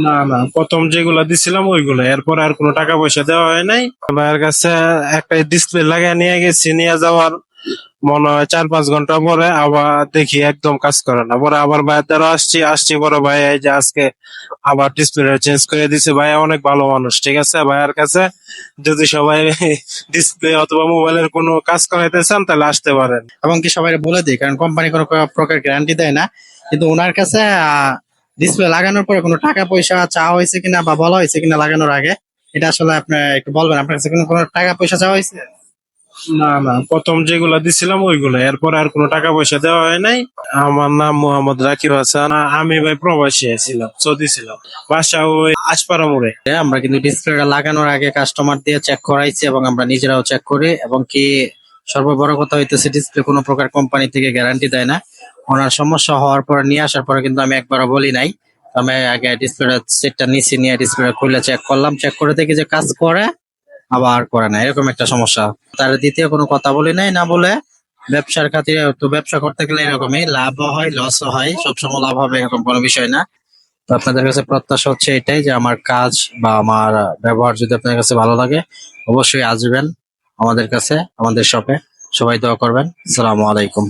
না না, প্রথম যেগুলা দিছিলাম ওইগুলো, এরপর আর কোনো টাকা পয়সা দেওয়া হয় নাই। ভাইয়ের কাছে একটা ডিসপ্লে লাগিয়ে নিয়ে গেছি, নিয়ে যাওয়ার মনে হয় 4-5 ঘন্টা পরে আবার দেখি একদম কাজ করে না। পরে আবার ভাইয়ের দ্বারা আসছি বড় ভাই এই যে আজকে আবার ডিসপ্লে চেঞ্জ করে দিছে। ভাই অনেক ভালো মানুষ, ঠিক আছে। ভাইয়ের কাছে যদি সবাই ডিসপ্লে অথবা মোবাইলের কোনো কাজ করাইতে চান তাহলে আসতে পারেন। এবং কি সবাই বলে দিই, কারণ কোম্পানি কোনো প্রকার গ্যারান্টি দেয় না, কিন্তু ওনার কাছে ডিসপ্লে লাগানোর পরে কোনো টাকা পয়সা চাওয়া হয়েছে কিনা বা বলা হয়েছে কিনা লাগানোর আগে, এটা আসলে আপনি একটু বলবেন, আপনার কাছে কোনো টাকা পয়সা চাওয়া হয়েছে? না না, প্রথম যেগুলা দিছিলাম ওইগুলো, এরপর আর কোনো টাকা পয়সা দেওয়া হয় নাই। আমার নাম মোহাম্মদ রাকিব হাসান। আমি ভাই প্রবাসী ছিলাম, সৌদি ছিলাম, বাসা ওই আশপাড়া মোড়ে। আমরা কিন্তু ডিসপ্লেটা লাগানোর আগে কাস্টমার দিয়ে চেক করাইছি এবং আমরা নিজেরাও চেক করি, এবং কি সর্ববড় কথা হইতেছে ডিসপ্লে কোনো প্রকার কোম্পানি থেকে গ্যারান্টি দেয় না। ওনার সমস্যা হওয়ার পর নিয়ে আসার পরে কিন্তু আমি একবারও বলি নাই, আমি আগে ডিসপ্লেটা সেটটা নিচে নিয়ে ডিসপ্লেটা খুলে চেক করলাম, চেক করে দেখি যে কাজ করে আবার করে না, এরকম একটা সমস্যা। তার দ্বিতীয় কোনো কথা বলি নাই, না বলে ব্যবসার খাতিরে, তো ব্যবসা করতে গেলে এরকমই লাভ হয় লসও হয়, সবসময় লাভ হবে এরকম কোনো বিষয় না। তো আপনাদের কাছে প্রত্যাশা হচ্ছে এটাই যে আমার কাজ বা আমার ব্যবহার যদি আপনাদের কাছে ভালো লাগে, অবশ্যই আসবেন আমাদের কাছে, আমাদের শপে। সবাই দোয়া করবেন। আসসালামু আলাইকুম।